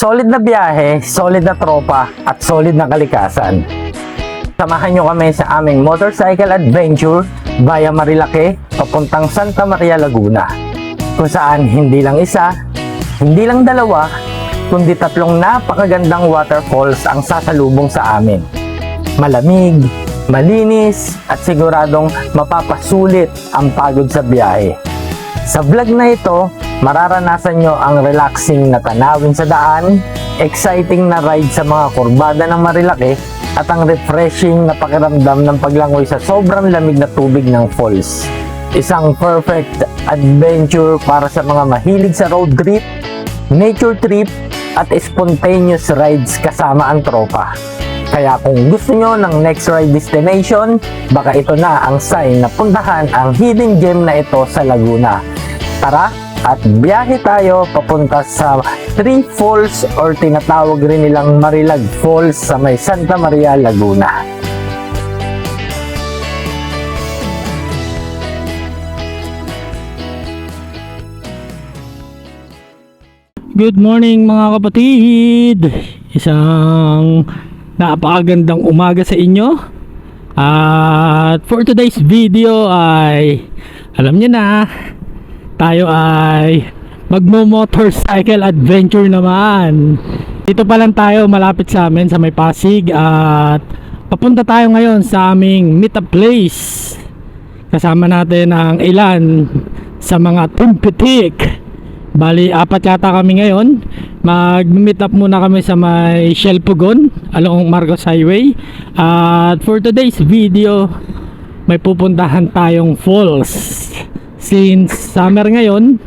Solid na biyahe, solid na tropa, at solid na kalikasan. Samahan nyo kami sa aming motorcycle adventure via Marilake papuntang Santa Maria, Laguna. Kung saan hindi lang isa, hindi lang dalawa, kundi 3 napakagandang waterfalls ang sasalubong sa amin. Malamig, malinis, at siguradong mapapasulit ang pagod sa biyahe. Sa vlog na ito, mararanasan nyo ang relaxing na tanawin sa daan, exciting na ride sa mga kurbada ng Marilake, at ang refreshing na pakiramdam ng paglangoy sa sobrang lamig na tubig ng falls. Isang perfect adventure para sa mga mahilig sa road trip, nature trip, at spontaneous rides kasama ang tropa. Kaya kung gusto nyo ng next ride destination, baka ito na ang sign na puntahan ang hidden gem na ito sa Laguna. Tara at biyahe tayo papunta sa Three Falls or tinatawag rin nilang Marilag Falls sa may Santa Maria, Laguna. Good morning mga kapatid! Isang napakagandang umaga sa inyo. At for today's video ay alam niyo na, tayo ay magmo-motorcycle adventure naman. Dito pa lang tayo malapit sa amin sa may Pasig at papunta tayo ngayon sa aming meet-up place. Kasama natin ang ilan sa mga timpitik. Bali, 4 yata kami ngayon. Mag-meet up muna kami sa may Shell Pugon along Marcos Highway. At for today's video, may pupuntahan tayong falls. Since summer ngayon,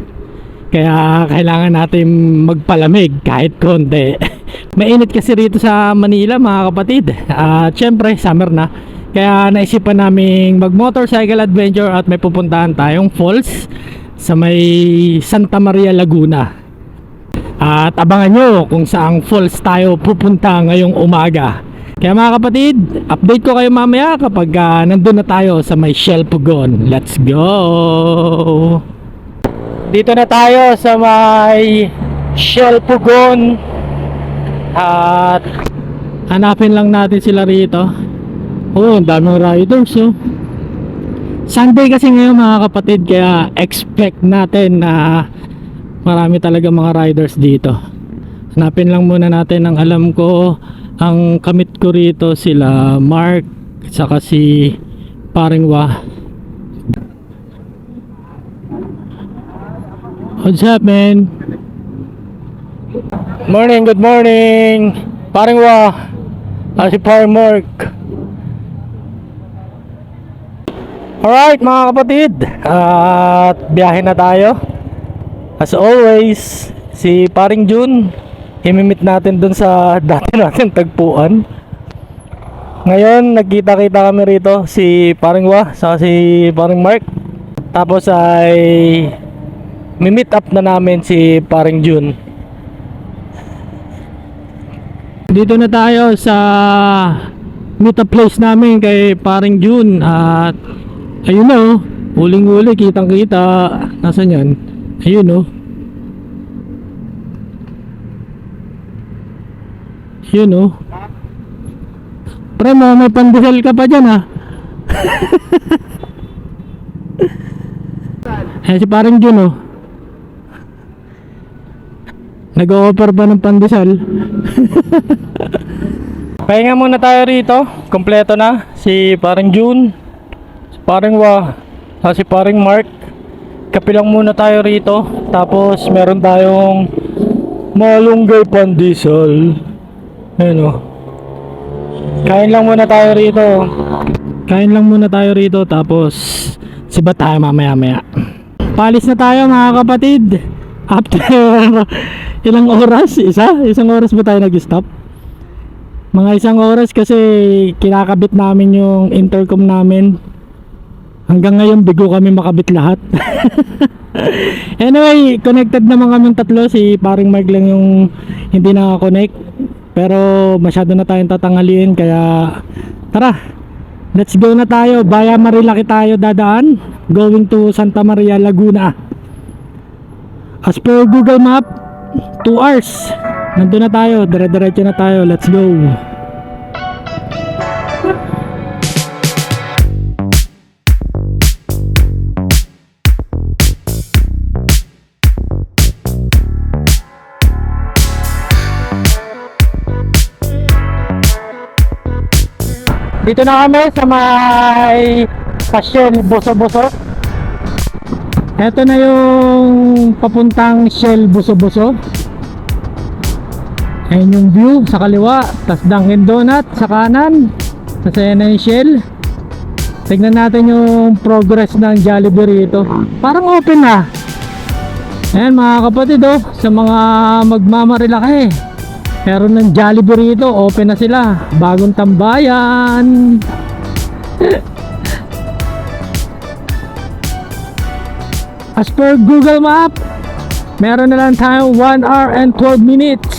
kaya kailangan natin magpalamig kahit konti. Mainit kasi rito sa Manila mga kapatid. At syempre, summer na. Kaya naisipan naming mag-motorcycle adventure at may pupuntahan tayong falls sa may Santa Maria, Laguna. At abangan nyo kung saang falls tayo pupunta ngayong umaga. Kaya mga kapatid, update ko kayo mamaya kapag nandun na tayo sa may Shell Pugon. Let's go! Dito na tayo sa may Shell Pugon. At hanapin lang natin sila rito. Oh, ang daming riders oh. Sunday kasi ngayon mga kapatid, kaya expect natin na marami talaga mga riders dito. Hanapin lang muna natin. Ang alam ko, ang kamit ko rito sila Mark at saka si Paring Wah. What's up man? Morning, good morning Paring Wah at si Paring Mark. Alright mga kapatid, at biyahe na tayo. As always, si Paring Jun, imimit natin dun sa dati natin tagpuan. Ngayon, nagkita-kita kami rito, si Paring Wah, saka si Paring Mark. Tapos ay mimit up na namin si Paring Jun. Dito na tayo sa meet up place namin kay Paring Jun. At ayun na oh, huling-huli, kitang-kita. Nasaan yan? Ayun oh. Ayun oh. Pre mo, may pandesal ka pa dyan ah. Ayan si Paring Jun oh. Nag-o-offer ba ng pandesal? Pahinga muna tayo rito. Kompleto na si Paring Jun, Paring Wah, si Paring Mark. Kapilang muna tayo rito. Tapos meron tayong malunggay pandesal. Ayun o. Kain lang muna tayo rito. Kain lang muna tayo rito. Tapos siba tayo mamaya-maya. Palis na tayo mga kapatid. After ilang oras? Isang oras ba tayo nag-stop? Mga 1 oras kasi kinakabit namin yung intercom namin. Hanggang ngayon bigo kami makabit lahat. Anyway, connected naman kami 3. Si Paring Mark lang yung hindi naka-connect. Pero masyado na tayong tatangaliin, kaya tara, let's go na tayo. Via Marilake tayo dadaan, going to Santa Maria, Laguna. As per Google Map, 2 hours. Nandun na tayo, dire-diretso na tayo. Let's go. Dito na kami sa may Shell Boso-Boso. Ito na yung papuntang Shell Boso-Boso. Ayan yung view sa kaliwa, tas Dunkin Donut sa kanan, tas ayan na yung Shell. Tignan natin yung progress ng Jollibee rito. Parang open na. Ayan mga kapatid, oh, sa mga magmamarilaki, meron ng Jollibee rito, open na sila. Bagong tambayan. As per Google Map, meron na lang tayong 1 hour and 12 minutes.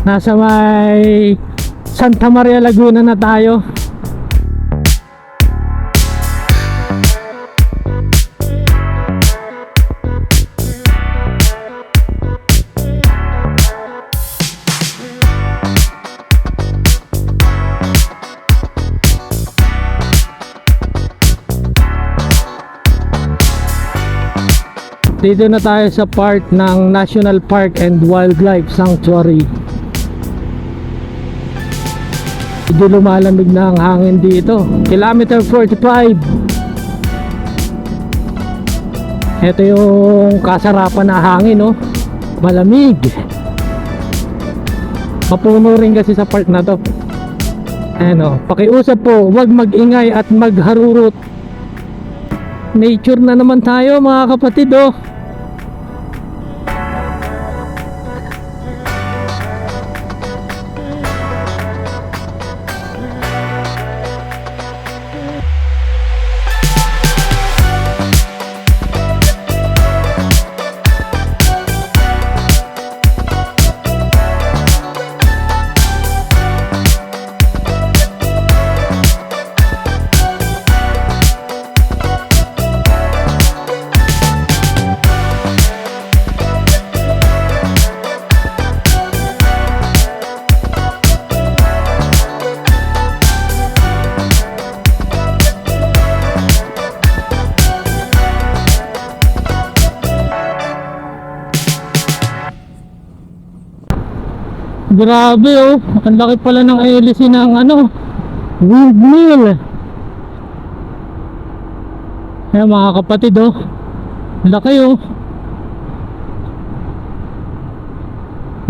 Nasa may Santa Maria Laguna na tayo. Dito na tayo sa part ng National Park and Wildlife Sanctuary. Medyo lumalamig na ang hangin dito. Kilometer 45. Ito yung kasarapan na hangin, no? Malamig. Mapuno rin kasi sa park na to. Ano, pakiusap po, huwag mag-ingay at magharurot. Nature na naman tayo mga kapatid, oh. Grabe, oh, ang laki pala ng hélice ng ano, windmill. Ayan mga kapatid, oh, ang laki, oh.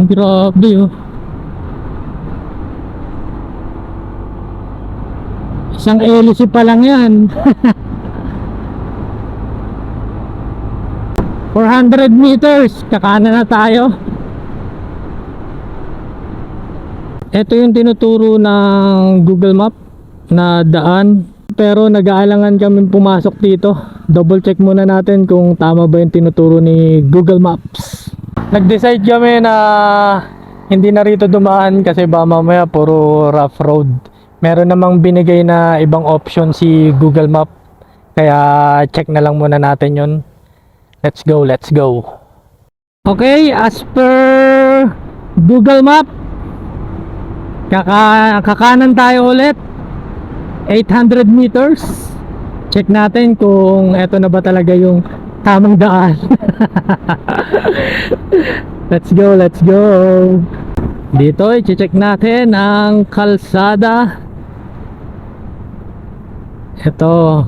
Grabe, oh. Isang hélice pa lang yan. 400 meters, kakanan na tayo. Ito yung tinuturo ng Google Map na daan, pero nag-aalangan kami pumasok dito. Double check muna natin kung tama ba yung tinuturo ni Google Maps. Nag-decide kami na hindi na rito dumaan kasi ba mamaya puro rough road. Meron namang binigay na ibang option si Google Map, kaya check na lang muna natin yun. Let's go, let's go. Okay, as per Google Map, kakanan tayo ulit. 800 meters. Check natin kung eto na ba talaga yung tamang daan. Let's go, let's go. Dito i-check natin ang kalsada. Ito,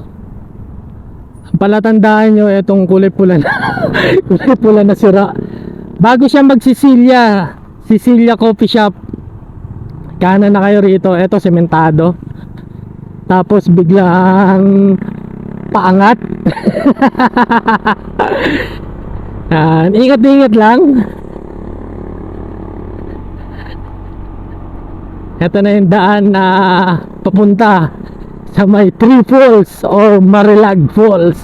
palatandaan nyo itong kulay pula na kulay pula na sira. Bago siya magsisilya, Sicilia Coffee Shop, kanan na kayo rito. Ito sementado, tapos biglang paangat. Ingat-ingat lang. Ito na yung daan na papunta sa may Three Falls or Marilag Falls.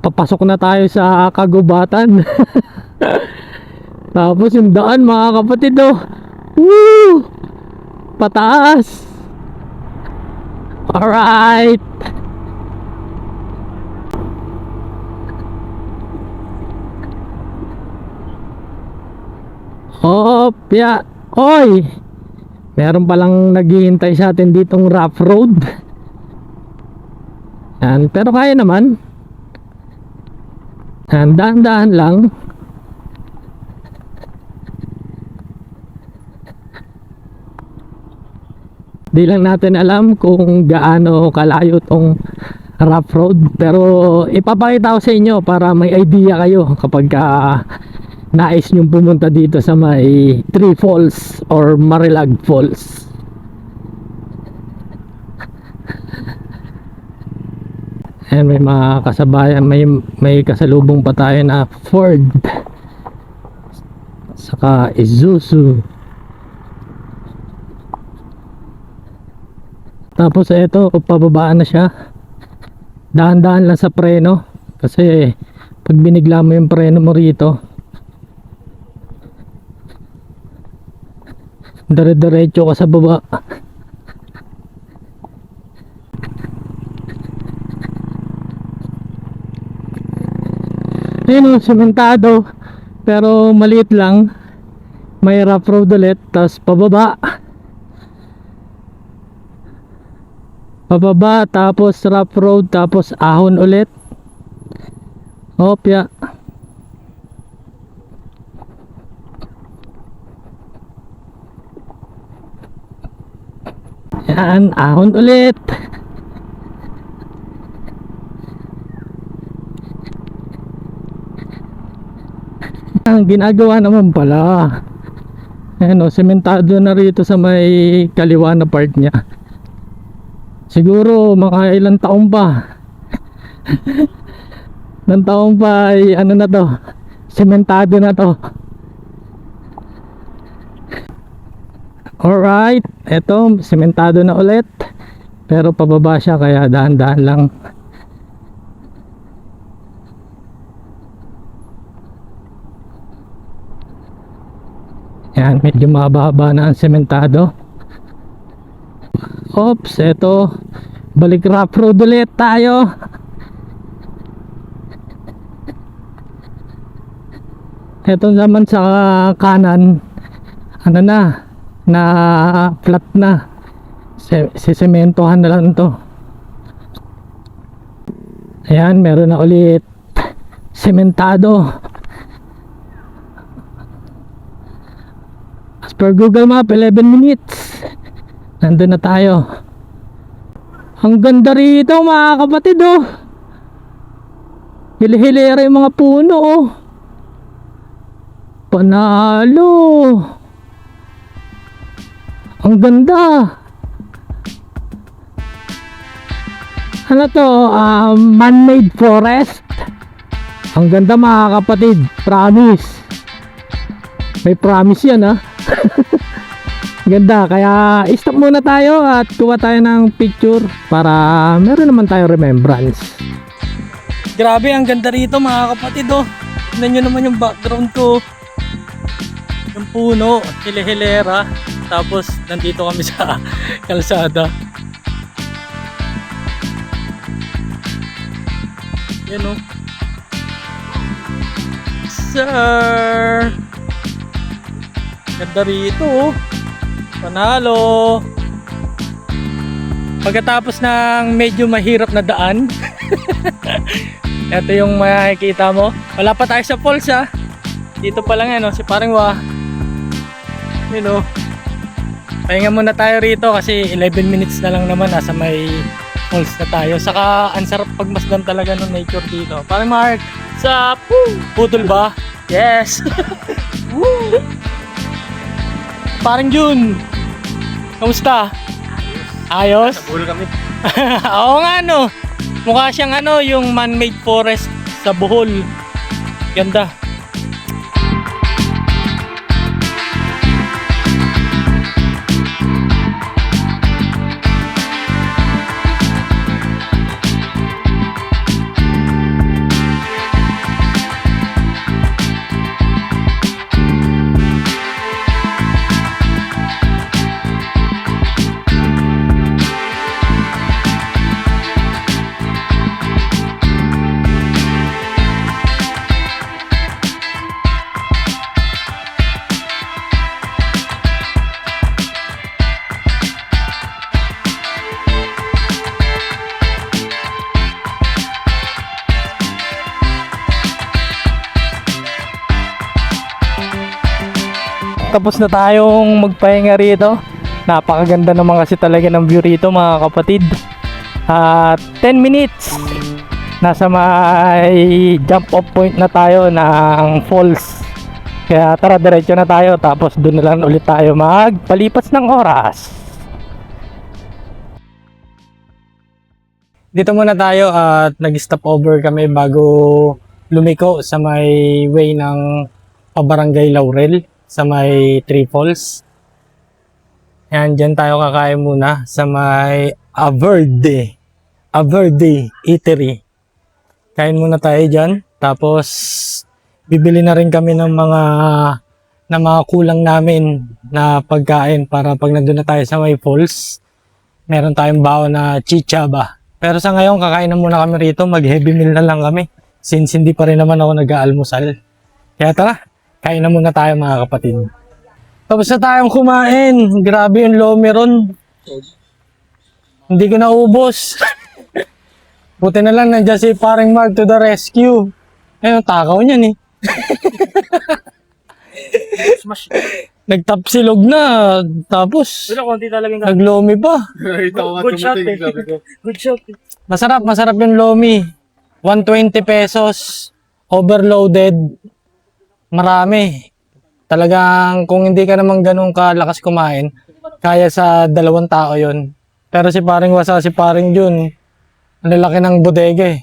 Papasok na tayo sa kagubatan. Tapos yung daan mga kapatid, oh, woo! Pataas. Alright. Opya. Oy! Meron palang naghihintay sa atin ditong rough road. Yan, pero kaya naman. Yan, dahan-dahan lang. Di lang natin alam kung gaano kalayo tong rough road, pero ipapakita ko sa inyo para may idea kayo kapag nais nyong pumunta dito sa may Three Falls or Marilag Falls. And may mga kasabayan, may kasalubong pa tayo na Ford saka Isuzu. Tapos ito, pababaan na siya. Dahan-dahan lang sa preno kasi pag binigla mo yung preno mo rito, dire-diretso ka sa baba. Ayun o, sementado pero maliit lang. May rough road ulit, tapos pababa, tapos rough road, tapos ahon ulit. Opya. Yan, ahon ulit. Ang ginagawa naman pala, ayan o, sementado na rito sa may kaliwa na part niya. Siguro mga ilang taon pa. Ilang taon pa ay ano na to, sementado na to. Alright, eto sementado na ulit, pero pababa siya kaya dahan-dahan lang. Yan, medyo mababa na ang sementado. Oops, eto, balik rough road ulit tayo. Eto naman sa kanan, ano na flat na. Sisementohan na lang to. Ayan, meron na ulit sementado. As per Google Map, 11 minutes. Nandun na tayo. Ang ganda rito mga kapatid oh. Hili-hilera yung mga puno oh. Panalo. Ang ganda. Ano to? Man-made forest. Ang ganda mga kapatid. Promise. May promise yan ha. Ganda, kaya stop muna tayo at kuha tayo ng picture para meron naman tayong remembrance. Grabe, ang ganda rito mga kapatid oh. Tignan nyo naman yung background ko. Yung puno, hile-hilera. Tapos nandito kami sa kalsada. Yan oh. Sir! Ganda rito oh. Panalo. Pagkatapos ng medyo mahirap na daan, ito yung makikita mo. Wala pa tayo sa falls ha. Dito pa lang yan oh, si Paring Wah. Yun oh. Pahinga muna tayo rito kasi 11 minutes na lang naman, nasa may falls na tayo. Saka ang sarap pagmasdan talaga ng nature dito. Paring Mark, sa putol ba? Yes. Woo! Parang Jun, kamusta? Ayos? Nabul kami. Oo nga no. Mukha siyang ano, yung man-made forest sa Bohol. Ganda. tapos na tayong magpahinga rito. Napakaganda naman kasi talaga ng view rito mga kapatid. At 10 minutes nasa may jump off point na tayo ng falls. Kaya tara, diretso na tayo, tapos doon na lang ulit tayo magpalipas ng oras. Dito muna tayo at nag-stop over kami bago lumiko sa may way ng Pabarangay Laurel sa may Three Falls. Yan, dyan tayo kakain muna sa may Averde Eatery. Kain muna tayo dyan, tapos bibili na rin kami ng mga kulang namin na pagkain para pag nandun na tayo sa may falls, meron tayong baon na chichaba. Pero sa ngayon, kakain na muna kami rito, mag-heavy meal na lang kami since hindi pa rin naman ako nag-aalmusal. Kaya tara, kain na muna tayo mga kapatid. Tapos na tayong kumain. Grabe yung lomi ron. Hindi ko naubos. Buti na lang nandiyan si paring Mark to the rescue. Ayun, takaw niyan eh. Nagtapsilog na. Tapos, naglomi pa. Good shot eh. Good shot. Masarap yung lomi. 120 pesos. Overloaded. Marami. Talagang kung hindi ka naman ganun kalakas kumain, kaya sa 2 tao yon. Pero si paring Wasa, si paring Jun, ang lalaki ng bodega eh.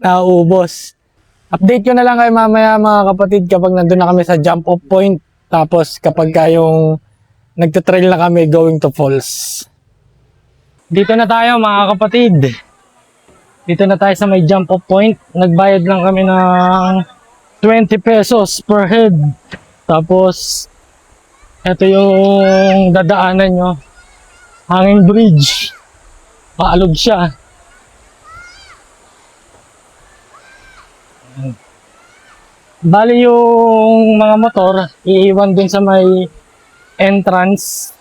Nauubos. Update ko na lang kayo mamaya mga kapatid kapag nandun na kami sa jump off point. Tapos kapag kayong nagtatrail na kami going to falls. Dito na tayo mga kapatid. Dito na tayo sa may jump off point. Nagbayad lang kami ng 20 pesos per head. Tapos ito yung dadaanan nyo. Hanging bridge. Paalog siya. Bali yung mga motor, iiwan dun sa may entrance.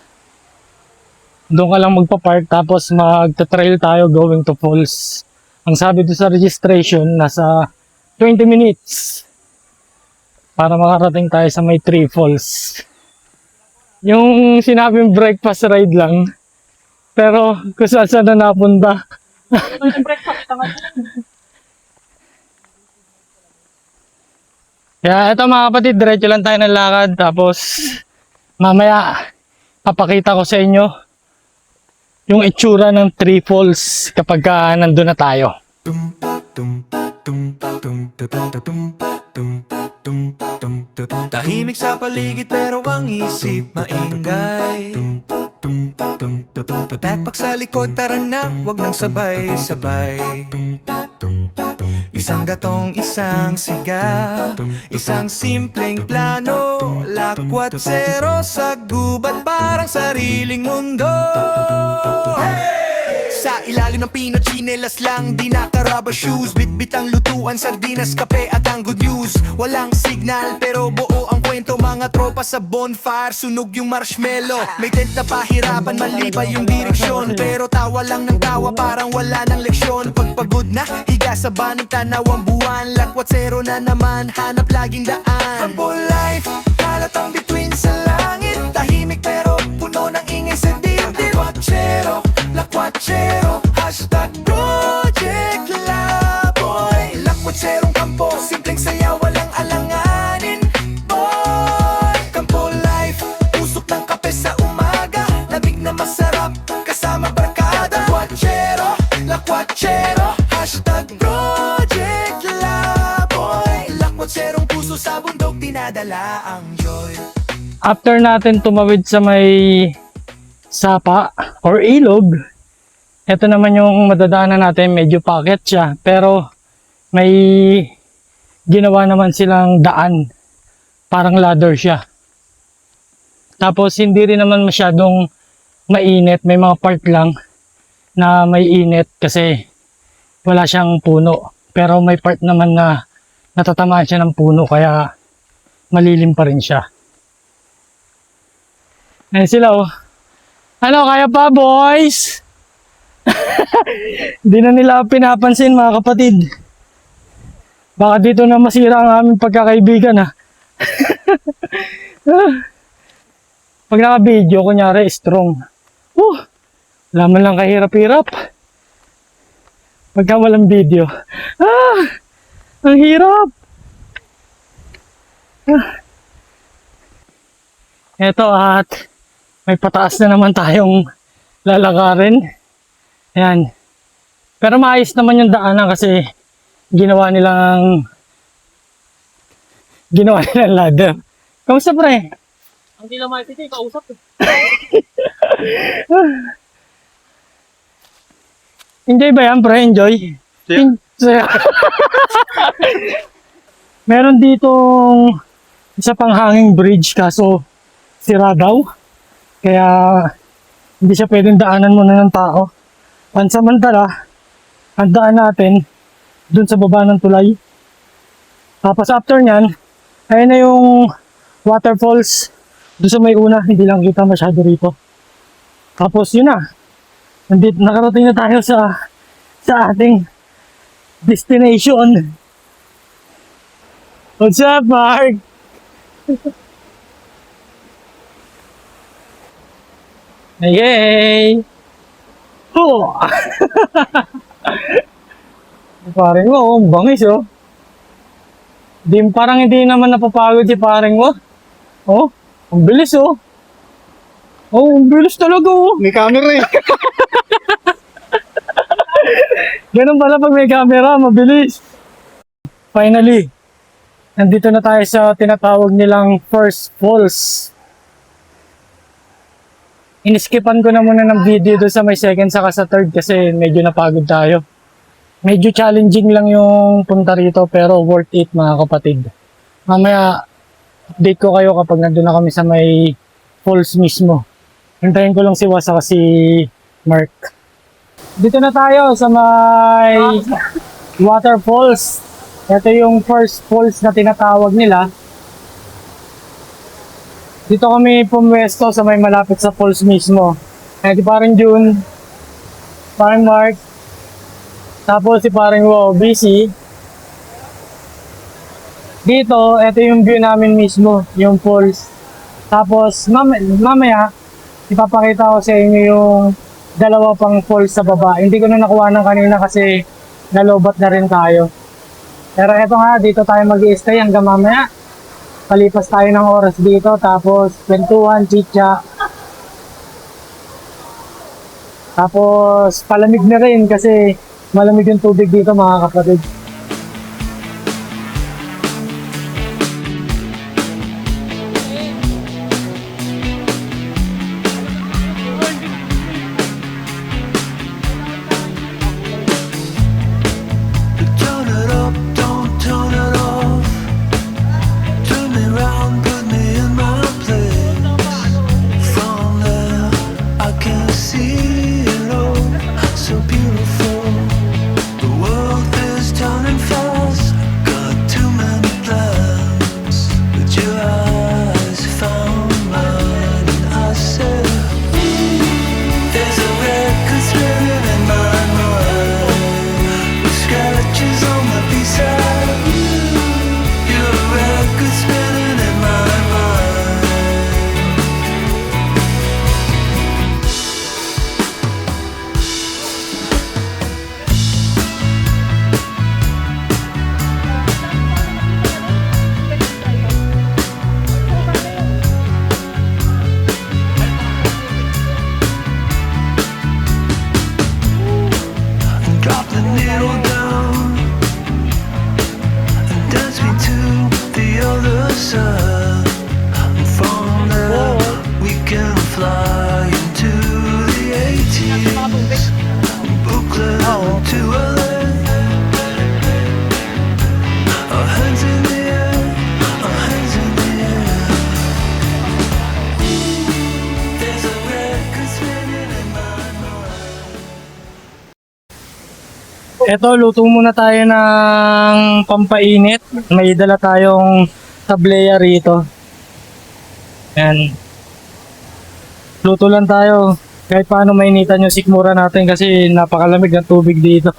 Doon ka lang magpa-park tapos magta-trail tayo going to falls. Ang sabi doon sa registration, nasa 20 minutes para makarating tayo sa may Three Falls. Yung sinabing breakfast ride lang, pero kung saan na napunta. Kaya ito mga kapatid, diretso lang tayo ng lakad. Tapos mamaya papakita ko sa inyo yung itsura ng Three Falls kapag nandun na tayo. Tahimik sa paligid pero ang isip maingay. Backpack sa likod, tara na, wag nang sabay-sabay. Isang gatong, isang siga, isang simpleng plano, lakwat zero sa gubat, parang sariling mundo. Sa ilalim ng pino, chinelas lang, di naka-rubber shoes. Bit-bit ang lutuan, sardinas, kape at ang good news. Walang signal pero buo ang kwento. Mga tropa sa bonfire, sunog yung marshmallow. May tent na pahirapan, malibay yung direksyon. Pero tawa lang ng tawa, parang wala ng leksyon. Pagpagod na, higa sa banig, tanaw ang buwan. Lakwat zero na naman, hanap laging daan. Humble life, halatang bituin sa langit. Tahimik pero puno ng ingay sa dibdib. Lakwachero, hashtag Project Laboy. Lakwatserong kampo, simpleng saya, walang alanganin. Boy, kampo life, usok ng kape sa umaga. Lamig na masarap, kasama barkada. Lakwachero, hashtag Project Laboy. Lakwatserong puso sa bundok, dinadala ang joy. After natin tumawid sa may sapa or ilog, ito naman yung madadaanan natin, medyo packet siya pero may ginawa naman silang daan, parang ladder siya. Tapos hindi rin naman masyadong mainit, may mga part lang na may init kasi wala siyang puno, pero may part naman na natatamaan siya ng puno kaya malilim pa rin siya. Ayan sila oh. Ano, kaya pa boys? Di na nila pinapansin mga kapatid. Baka dito na masira ang aming pagkakaibigan ha. Pag naka-video, kunyari, strong. Laman lang kahirap-hirap. Pagka walang video. Ang hirap. Eto at may pataas na naman tayong lalakarin. Ayan. Pero maayos naman yung daanan kasi ginawa nilang ladder. Kamusta pre? Hindi na makikita, kausap. Enjoy ba yan pre? Enjoy? Yeah. Meron ditong isa pang hanging bridge kaso sira daw. Kaya hindi siya pwedeng daanan muna ng tao. Pansamantala, ang daan natin dun sa baba ng tulay. Tapos after nyan, ayun na yung waterfalls doon sa may una, hindi lang kita masyado rito. Tapos yun na, nakarating na tayo sa ating destination. What's up, Mark? Yay! Oh! Parang mo, bangis oh. Parang hindi naman napapagod si parang mo. Oh, ang bilis oh. Oh, ang bilis talaga oh. May camera eh. Ganun pala pag may camera, mabilis. Finally, nandito na tayo sa tinatawag nilang first falls. Iniskipan ko na muna ng video doon sa may second saka sa third kasi medyo napagod tayo. Medyo challenging lang yung punta rito pero worth it mga kapatid. Mamaya update ko kayo kapag nandun na kami sa may falls mismo. Hintayin ko lang si Wasa kasi Mark. Dito na tayo sa may waterfalls. Ito yung first falls na tinatawag nila. Dito kami pumwesto sa may malapit sa falls mismo. Di parang June, parang Mark, tapos si parang Wow, busy. Dito, ito yung view namin mismo, yung falls. Tapos mamaya, ipapakita ko sa inyo yung dalawa pang falls sa baba. Hindi ko na nakuha ng kanina kasi nalobat na rin tayo. Pero eto nga, dito tayo mag-i-stay hanggang mamaya. Palipas tayo ng oras dito, tapos kwentuhan, chicha. Tapos palamig na rin kasi malamig yung tubig dito mga kapatid. Turn it up, don't turn it off. Turn me round, put me in my place. From there, I can see it all. So beautiful. The world is turning fast. Got too many plans, but your eyes found mine, and I said, there's a record spinning in my mind. Scratches on my B-side. You're a record spinning in my mind. Drop the needle down and dance me to the other side. And from there we can fly into the 80s. Brooklyn to LA. Our hands in the air, our hands in the air. There's a record spinning in my mind. Eto, luto muna tayo ng pampainit. May dala tayong tableya rito. Yan. Luto lang tayo. Kahit paano mainitan yung sikmura natin kasi napakalamig ng tubig dito.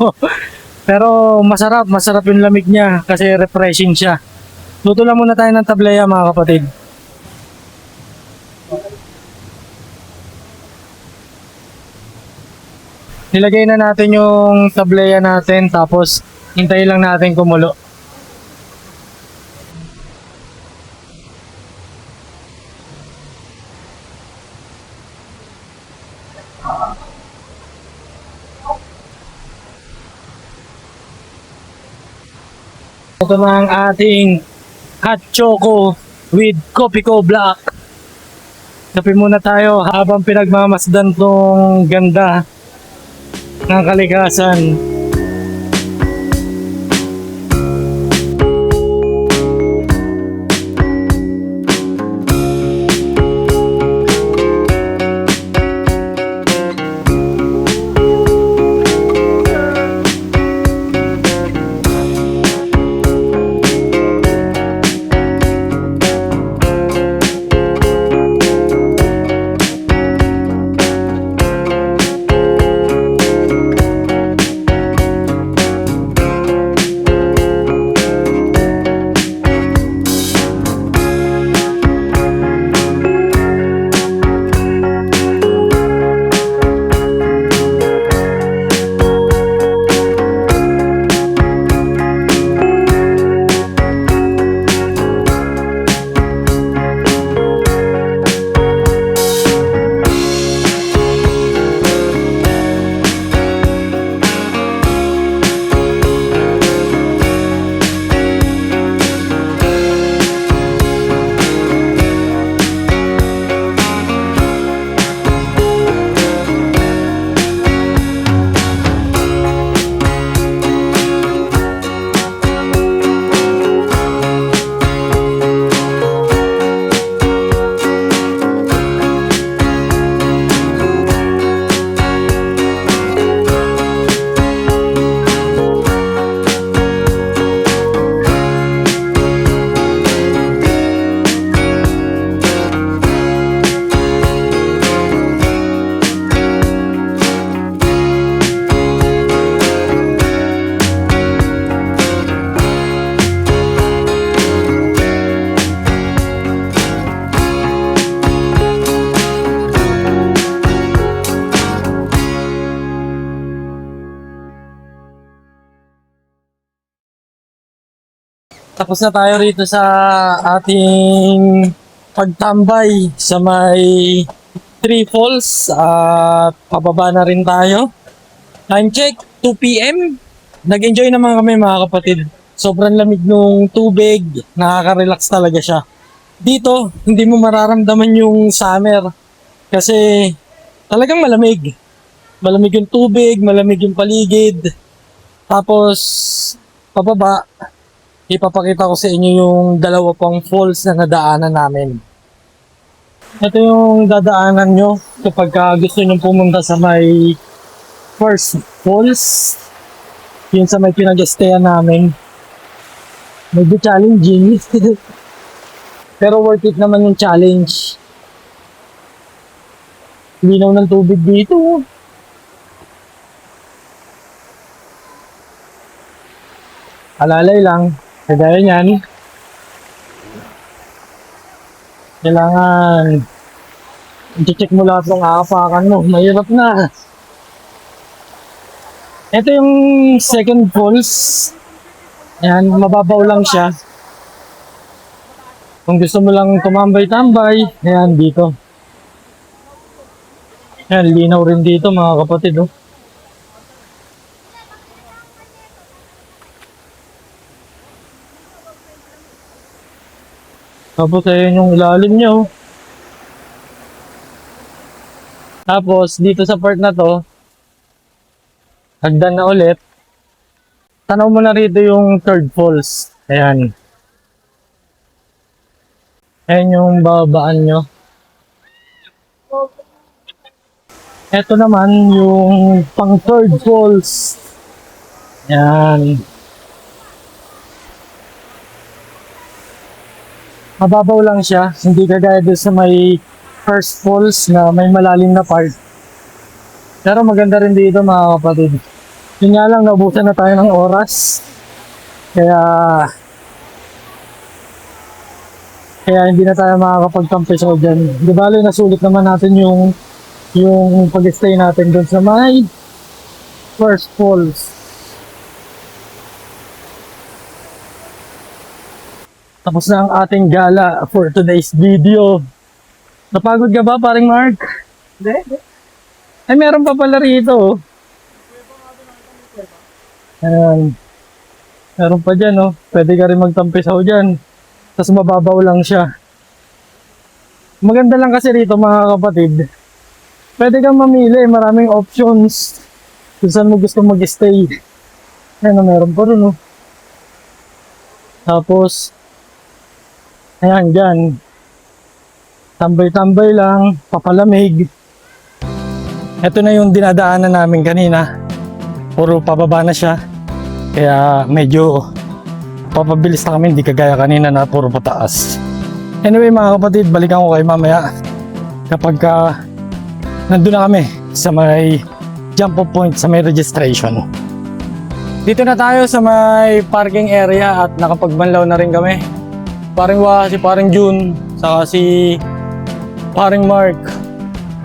Pero masarap yung lamig niya kasi refreshing siya. Luto lang muna tayo ng tableya mga kapatid. Nilagay na natin yung tableya natin, tapos hintayin lang natin kumulo. Ito na ang ating hot choco with Kopiko Black. Kape muna tayo habang pinagmamasdan tong ganda ng kalikasan. Tapos na tayo rito sa ating pagtambay sa may Three Falls at pababa na rin tayo. Time check, 2 PM. Nag-enjoy naman kami mga kapatid. Sobrang lamig nung tubig, nakaka-relax talaga siya. Dito, hindi mo mararamdaman yung summer kasi talagang malamig. Malamig yung tubig, malamig yung paligid. Tapos, pababa, ipapakita ko sa inyo yung dalawa pang falls na nadaanan namin. Ito yung dadaanan nyo kapag gusto nyo pumunta sa may first falls. Yun sa may pinag-stayan namin. Medyo challenging. Pero worth it naman yung challenge. Linaw ng tubig dito. Alalay lang. Kagaya niyan. Kailangan i-check mo lahat ng aapakan mo. Mahirap na. Ito yung second falls. Ayan, mababaw lang siya. Kung gusto mo lang tumambay-tambay, ayan dito. Ayan, linaw rin dito mga kapatid. Oh. Tapos ayun yung ilalim niya. Oh. Tapos dito sa part na to, hagdan na ulit. Tanaw mo na rito yung third falls. Ayan. Ayan yung babaan nyo. Ito naman yung pang third falls. Ayan. Mababaw lang siya. Hindi kagaya doon sa may first falls na may malalim na part. Pero maganda rin dito mga kapatid. Yun nga lang, naubusan na tayo ng oras. Kaya hindi na tayo makakapagkampisaw dyan. Di bali, nasulit naman natin yung pag-stay natin doon sa may First falls. Tapos na ang ating gala for today's video. Napagod ka ba, paring Mark? Hindi. Ay, meron pa pala rito. Ayan. Meron pa dyan, oh. Pwede ka rin magtampisaw dyan. Tapos mababaw lang siya. Maganda lang kasi rito, mga kapatid. Pwede kang mamili. Maraming options kung saan mo gusto mag-stay. Ayan, meron pa rin, oh. Tapos, ayan, dyan. Tambay-tambay lang, papalamig. Ito na yung dinadaanan namin kanina. Puro pababa na siya. Kaya medyo papabilis na kami, hindi kagaya kanina na puro pataas. Anyway mga kapatid, balikan ko kayo mamaya. Kapag nandun na kami sa may jump off point, sa may registration. Dito na tayo sa may parking area at nakapagbanlaw na rin kami. Paring si paring June, saka si paring Mark.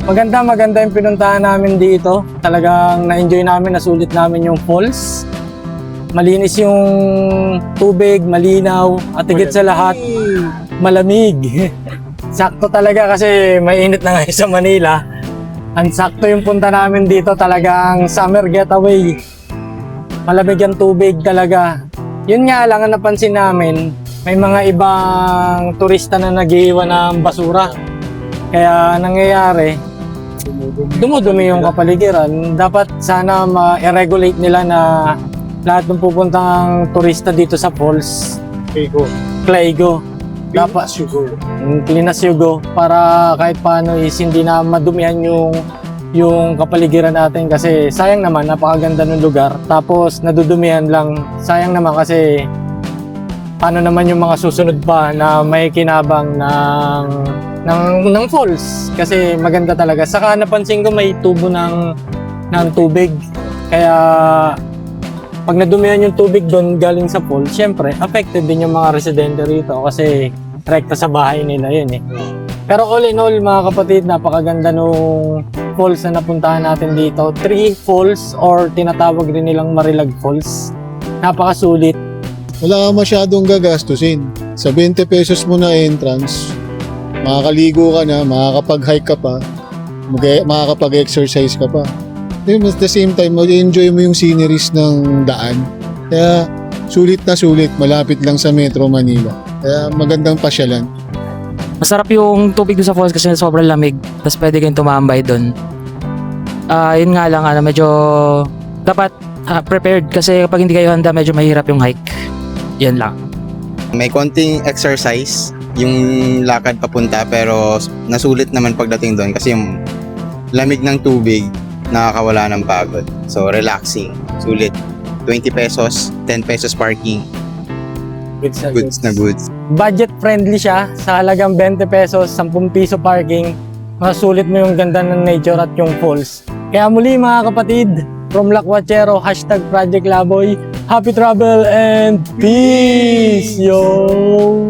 Maganda yung pinuntahan namin dito. Talagang na-enjoy namin, nasulit namin yung falls. Malinis yung tubig, malinaw, at higit sa lahat, malamig. Sakto talaga kasi mainit na ngayon sa Manila. Ang sakto yung punta namin dito, talagang summer getaway. Malamig ang tubig talaga. Yun nga lang ang napansin namin, may mga ibang turista na nag-iiwan ng basura. Kaya nangyayari, dumudumi yung kapaligiran. Dapat sana ma-regulate nila na lahat ng pupuntang turista dito sa falls, Claygo. Dapat clean as you go para kahit paano is hindi na madumihan yung kapaligiran natin kasi sayang naman, napakaganda ng lugar. Tapos nadudumihan lang, sayang naman kasi paano naman yung mga susunod pa na may kinabang ng falls kasi maganda talaga. Saka napansin ko may tubo ng tubig. Kaya pag nadumihan yung tubig doon galing sa falls, syempre affected din yung mga residente rito kasi rekta sa bahay nila yun eh. Pero all in all mga kapatid, napakaganda nung falls na napuntahan natin dito. 3 falls or tinatawag rin nilang Marilag Falls. Napakasulit. Wala ka masyadong gagastusin. Sa 20 pesos mo na entrance, makakaligo ka na, makakapag-hike ka pa, makakapag-exercise ka pa. At the same time, mag-enjoy mo yung sceneries ng daan. Kaya sulit na sulit, malapit lang sa Metro Manila. Kaya magandang pasyalan. Masarap yung tubig doon sa falls kasi sobrang lamig. Tapos pwede kayong tumambay doon. Yun nga lang, medyo dapat prepared kasi kapag hindi kayo handa, medyo mahirap yung hike. Yan lang. May konting exercise yung lakad papunta pero nasulit naman pagdating doon kasi yung lamig ng tubig nakakawala ng pagod. So relaxing, sulit. 20 pesos, 10 pesos parking. Goods na goods. Budget friendly siya sa halagang 20 pesos, 10 piso parking. Masulit mo yung ganda ng nature at yung falls. Kaya muli mga kapatid, from Lakwachero, #Project Laboy, happy travel and peace! Yo!